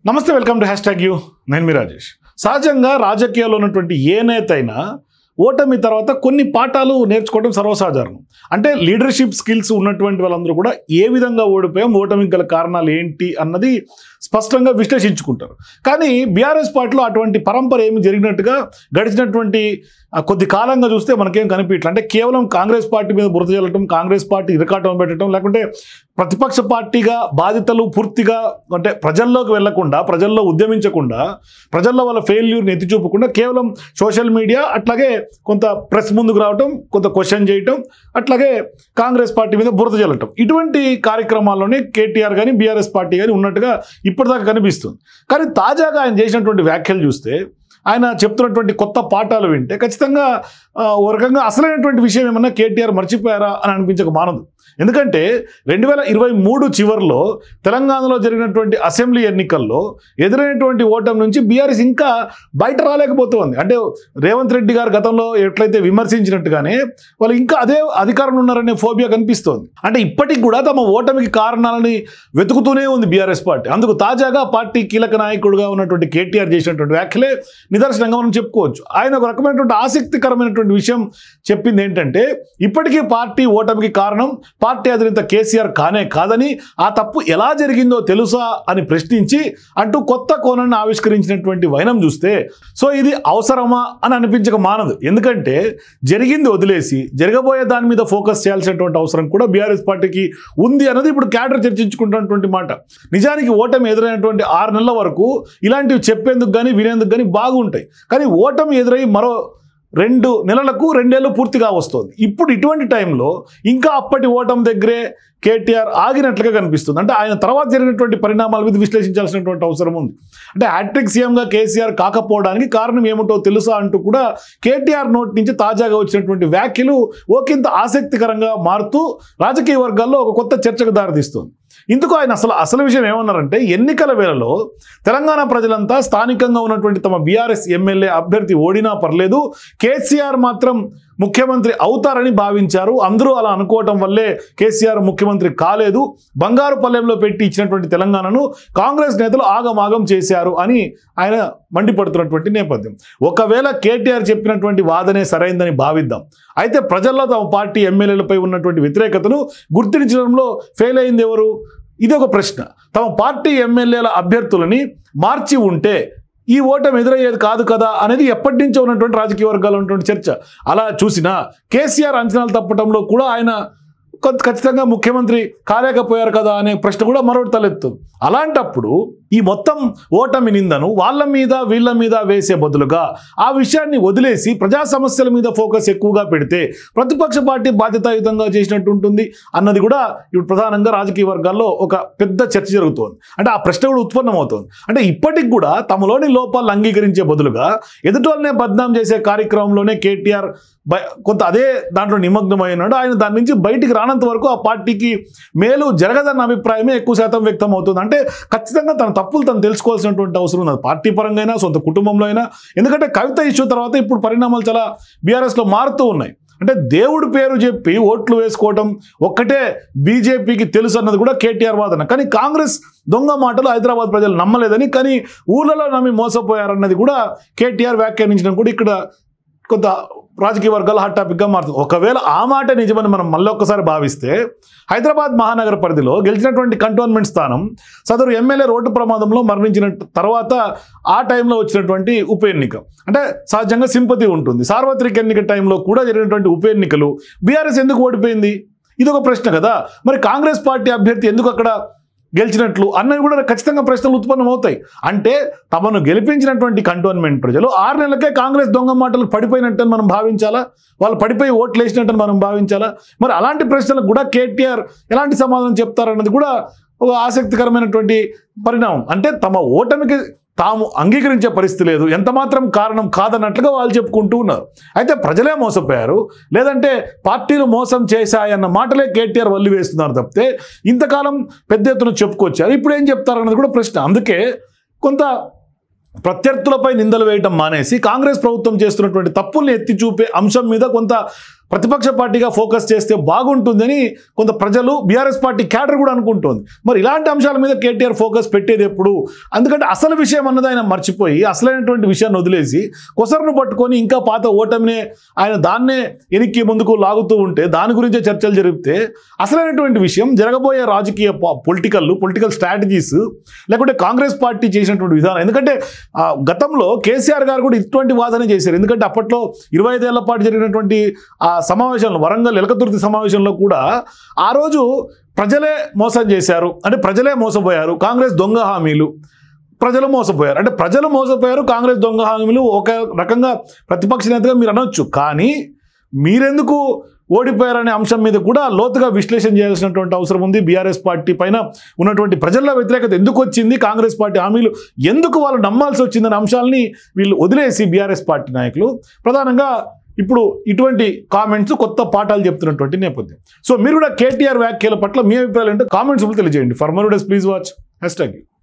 నమస్తే, welcome to #you. నేను మీ రాజేష్. సహజంగా రాజకీయాల్లో ఉన్నటువంటి ఏ నేత అయినా ఓటమి తర్వాత కొన్ని పాఠాలు నేర్చుకోవడం సర్వసాధారణం. అంటే లీడర్షిప్ స్కిల్స్ ఉన్నటువంటి వాళ్ళందరూ కూడా ఏ విధంగా ఓడిపోయాం, ఓటమికి గల కారణాలు ఏంటి అన్నది స్పష్టంగా విశ్లేషించుకుంటారు. కానీ బీఆర్ఎస్ పార్టీలో అటువంటి పరంపర ఏమి జరిగినట్టుగా గడిచినటువంటి కొద్ది కాలంగా చూస్తే మనకేం కనిపించట్లేదు. అంటే కేవలం కాంగ్రెస్ పార్టీ మీద బురద చల్లటం, కాంగ్రెస్ పార్టీ ఇరకాటం పెట్టడం, లేకుంటే ప్రతిపక్ష పార్టీగా బాధ్యతలు పూర్తిగా అంటే ప్రజల్లోకి వెళ్లకుండా, ప్రజల్లో ఉద్యమించకుండా, ప్రజల్లో వాళ్ళ ఫెయిల్యూర్ని ఎత్తి చూపకుండా కేవలం సోషల్ మీడియా, అట్లాగే కొంత ప్రెస్ ముందుకు రావటం, కొంత క్వశ్చన్ చేయటం, అట్లాగే కాంగ్రెస్ పార్టీ మీద బురద చల్లటం, ఇటువంటి కార్యక్రమాల్లోనే కేటీఆర్ కానీ బీఆర్ఎస్ పార్టీ కానీ ఉన్నట్టుగా ఇప్పటిదాకా కనిపిస్తుంది. కానీ తాజాగా ఆయన చేసినటువంటి వ్యాఖ్యలు చూస్తే, ఆయన చెప్తున్నటువంటి కొత్త పాఠాలు వింటే ఖచ్చితంగా ఓ రకంగా అసలైనటువంటి విషయం ఏమన్నా కేటీఆర్ మర్చిపోయారా అని అనిపించక మానదు. ఎందుకంటే 2023 చివరిలో తెలంగాణలో జరిగినటువంటి అసెంబ్లీ ఎన్నికల్లో ఎదురైనటువంటి ఓటమి నుంచి బీఆర్ఎస్ ఇంకా బయట రాలేకపోతుంది. అంటే రేవంత్ రెడ్డి గారు గతంలో ఎట్లయితే విమర్శించినట్టుగానే వాళ్ళు ఇంకా అదే అధికారంలో ఉన్నారనే ఫోబియా కనిపిస్తోంది. అంటే ఇప్పటికి కూడా తమ ఓటమికి కారణాలని వెతుకుతూనే ఉంది బీఆర్ఎస్ పార్టీ. అందుకు తాజాగా పార్టీ కీలక నాయకుడిగా ఉన్నటువంటి కేటీఆర్ చేసినటువంటి వ్యాఖ్యలే నిదర్శనంగా మనం చెప్పుకోవచ్చు. ఆయన ఒక రకమైనటువంటి ఆసక్తికరమైనటువంటి విషయం చెప్పింది ఏంటంటే, ఇప్పటికీ పార్టీ ఓటమికి కారణం పార్టీ అధినేత కేసీఆర్ కానే కాదని, ఆ తప్పు ఎలా జరిగిందో తెలుసా అని ప్రశ్నించి అంటూ కొత్త కోణాన్ని ఆవిష్కరించినటువంటి వైనం చూస్తే, సో ఇది అవసరమా అని అనిపించక మానదు. ఎందుకంటే జరిగింది వదిలేసి జరగబోయే దాని మీద ఫోకస్ చేయాల్సినటువంటి అవసరం కూడా బీఆర్ఎస్ పార్టీకి ఉంది అన్నది ఇప్పుడు క్యాడర్ చర్చించుకుంటున్నటువంటి మాట. నిజానికి ఓటమి ఎదురైనటువంటి 6 నెలల వరకు ఇలాంటివి చెప్పేందుకు కానీ వినేందుకు కానీ బాగుంటాయి. కానీ ఓటమి ఎదురై మరో 2 నెలలకు 2 ఏళ్ళు పూర్తిగా వస్తుంది. ఇప్పుడు ఇటువంటి టైంలో ఇంకా అప్పటి ఓటమి దగ్గరే కేటీఆర్ ఆగినట్లుగా కనిపిస్తుంది. అంటే ఆయన తర్వాత జరిగినటువంటి పరిణామాల మీద విశ్లేషించాల్సినటువంటి అవసరం ఉంది. అంటే హ్యాట్రిక్ సీఎంగా కేసీఆర్ కాకపోవడానికి కారణం ఏమిటో తెలుసా అంటూ కూడా కేటీఆర్ నోటి నుంచి తాజాగా వచ్చినటువంటి వ్యాఖ్యలు ఒకంత ఆసక్తికరంగా మారుతూ రాజకీయ వర్గాల్లో ఒక కొత్త చర్చకు దారితీస్తుంది. ఇందుకు ఆయన అసలు విషయం ఏమన్నారంటే, ఎన్నికల వేళలో తెలంగాణ ప్రజలంతా స్థానికంగా ఉన్నటువంటి తమ బీఆర్ఎస్ ఎమ్మెల్యే అభ్యర్థి ఓడినా పర్లేదు, కేసీఆర్ మాత్రం ముఖ్యమంత్రి అవుతారని భావించారు. అందరూ అలా అనుకోవటం వల్లే కేసీఆర్ ముఖ్యమంత్రి కాలేదు. బంగారు పల్లెంలో పెట్టి ఇచ్చినటువంటి తెలంగాణను కాంగ్రెస్ నేతలు ఆగమాగం చేశారు అని ఆయన మండిపడుతున్నటువంటి నేపథ్యం. ఒకవేళ కేటీఆర్ చెప్పినటువంటి వాదనే సరైందని భావిద్దాం. అయితే ప్రజల్లో తమ పార్టీ ఎమ్మెల్యేలపై ఉన్నటువంటి వ్యతిరేకతను గుర్తించడంలో ఫెయిల్ అయింది ఎవరు? ఇది ఒక ప్రశ్న. తమ పార్టీ ఎమ్మెల్యేల అభ్యర్థులని మార్చి ఉంటే ఈ ఓటమి ఎదురయ్యేది కాదు కదా అనేది ఎప్పటి నుంచో ఉన్నటువంటి రాజకీయ వర్గాల్లో ఉన్నటువంటి చర్చ. అలా చూసినా కేసీఆర్ అంచనాలు తప్పడంలో కూడా ఆయన ఖచ్చితంగా ముఖ్యమంత్రి కాలేకపోయారు కదా అనే ప్రశ్న కూడా మరొకటి తలెత్తుంది. అలాంటప్పుడు ఈ మొత్తం ఓటమి నిందను వాళ్ళ మీద వీళ్ళ మీద వేసే బదులుగా ఆ విషయాన్ని వదిలేసి ప్రజా సమస్యల మీద ఫోకస్ ఎక్కువగా పెడితే ప్రతిపక్ష పార్టీ బాధ్యతాయుతంగా చేసినట్టు ఉంటుంది అన్నది కూడా ఇప్పుడు ప్రధానంగా రాజకీయ వర్గాల్లో ఒక పెద్ద చర్చ జరుగుతోంది. అంటే ఆ ప్రశ్న కూడా ఉత్పన్నమవుతోంది. అంటే ఇప్పటికి కూడా తమలోని లోపాలను అంగీకరించే బదులుగా ఎదుటోళ్ళనే బద్నాం చేసే కార్యక్రమంలోనే కేటీఆర్ కొంత అదే దాంట్లో నిమగ్నమైనాడు. ఆయన దాని నుంచి బయటికి రానంత వరకు ఆ పార్టీకి మేలు జరగదన్న అభిప్రాయమే ఎక్కువ శాతం వ్యక్తం అవుతుంది. అంటే ఖచ్చితంగా తన తప్పులు తను తెలుసుకోవాల్సినటువంటి అవసరం ఉంది, పార్టీ పరంగా అయినా సొంత కుటుంబంలో అయినా. ఎందుకంటే కవిత ఇష్యూ తర్వాత ఇప్పుడు పరిణామాలు చాలా బీఆర్ఎస్లో మారుతూ ఉన్నాయి. అంటే దేవుడి పేరు చెప్పి ఓట్లు వేసుకోవటం ఒక్కటే బీజేపీకి తెలుసు అన్నది కూడా కేటీఆర్ వాదన. కానీ కాంగ్రెస్ దొంగ మాటలు హైదరాబాద్ ప్రజలు నమ్మలేదని, కానీ ఊళ్ళలో నమ్మి మోసపోయారన్నది కూడా కేటీఆర్ వ్యాఖ్యానించడం కూడా ఇక్కడ కొంత రాజకీయ వర్గాలు హాట్ టాపిక్గా మారుతుంది. ఒకవేళ ఆ మాట నిజమని మనం మళ్ళీ ఒక్కసారి భావిస్తే, హైదరాబాద్ మహానగర పరిధిలో గెలిచినటువంటి కంటోన్మెంట్ స్థానం సదరు ఎమ్మెల్యే రోడ్డు ప్రమాదంలో మరణించిన తర్వాత ఆ టైంలో వచ్చినటువంటి ఉప ఎన్నిక. అంటే సహజంగా సింపతి ఉంటుంది. సార్వత్రిక ఎన్నిక టైంలో కూడా జరిగినటువంటి ఉప ఎన్నికలు బీఆర్ఎస్ ఎందుకు ఓడిపోయింది? ఇది ఒక ప్రశ్న కదా. మరి కాంగ్రెస్ పార్టీ అభ్యర్థి ఎందుకు అక్కడ గెలిచినట్లు అన్నవి కూడా ఖచ్చితంగా ప్రశ్నలు ఉత్పన్నమవుతాయి. అంటే తమను గెలిపించినటువంటి కంటోన్మెంట్ ప్రజలు 6 నెలలకే కాంగ్రెస్ దొంగ మాటలు పడిపోయినట్టని మనం భావించాలా? వాళ్ళు పడిపోయి ఓట్లు వేసినట్టని మనం భావించాలా? మరి అలాంటి ప్రశ్నలకు కూడా కేటీఆర్ ఎలాంటి సమాధానం చెప్తారన్నది కూడా ఒక ఆసక్తికరమైనటువంటి పరిణామం. అంటే తమ ఓటమికి తాము అంగీకరించే పరిస్థితి లేదు, ఎంత మాత్రం కారణం కాదన్నట్లుగా వాళ్ళు చెప్పుకుంటూ ఉన్నారు. అయితే ప్రజలే మోసపోయారు, లేదంటే పార్టీలు మోసం చేశాయన్న మాటలే కేటీఆర్ వల్లి వేస్తున్నారు తప్పితే ఇంతకాలం పెద్ద ఎత్తున చెప్పుకొచ్చారు. ఇప్పుడు ఏం చెప్తారన్నది కూడా ప్రశ్న. అందుకే కొంత ప్రత్యర్థులపై నిందలు వేయటం మానేసి కాంగ్రెస్ ప్రభుత్వం చేస్తున్నటువంటి తప్పుల్ని ఎత్తి చూపే అంశం మీద కొంత ప్రతిపక్ష పార్టీగా ఫోకస్ చేస్తే బాగుంటుందని కొంత ప్రజలు బీఆర్ఎస్ పార్టీ క్యాడర్ కూడా అనుకుంటోంది. మరి ఇలాంటి అంశాల మీద కేటీఆర్ ఫోకస్ పెట్టేది ఎప్పుడు? అందుకంటే అసలు విషయం అన్నది ఆయన మర్చిపోయి అసలైనటువంటి విషయాన్ని వదిలేసి కొసరును పట్టుకొని ఇంకా పాత ఓటమినే ఆయన దాన్నే ఎనిక్కి ముందుకు లాగుతూ ఉంటే దాని గురించే చర్చలు జరిపితే అసలైనటువంటి విషయం జరగబోయే రాజకీయ పొలిటికల్ స్ట్రాటజీస్ లేకుంటే కాంగ్రెస్ పార్టీ చేసినటువంటి విధానం. ఎందుకంటే గతంలో కేసీఆర్ గారు కూడా ఇటువంటి వాదన చేశారు. ఎందుకంటే అప్పట్లో 25 ఏళ్ల పాటు జరిగినటువంటి ఆ సమావేశంలో వరంగల్ ఎలకతుర్తి సమావేశంలో కూడా ఆ రోజు ప్రజలే మోసం చేశారు, అంటే ప్రజలే మోసపోయారు, కాంగ్రెస్ దొంగ హామీలు, ప్రజలు మోసపోయారు, అంటే ప్రజలు మోసపోయారు, కాంగ్రెస్ దొంగ హామీలు ఒక రకంగా ప్రతిపక్ష నేతగా మీరు అనొచ్చు. కానీ మీరెందుకు ఓడిపోయారనే అంశం మీద కూడా లోతుగా విశ్లేషణ చేయాల్సినటువంటి అవసరం ఉంది. బీఆర్ఎస్ పార్టీ పైన ఉన్నటువంటి ప్రజల్లో వ్యతిరేకత ఎందుకు వచ్చింది, కాంగ్రెస్ పార్టీ హామీలు ఎందుకు వాళ్ళు నమ్మాల్సి వచ్చిందనే అంశాలని వీళ్ళు వదిలేసి బీఆర్ఎస్ పార్టీ నాయకులు ప్రధానంగా ఇప్పుడు ఇటువంటి కామెంట్స్ కొత్త పాఠాలు చెప్తున్నటువంటి నేపథ్యం. సో మీరు కూడా కేటీఆర్ వ్యాఖ్యల పట్ల మీ అభిప్రాయాలు ఏంటో కామెంట్స్ తెలియజేయండి. For more videos please watch #.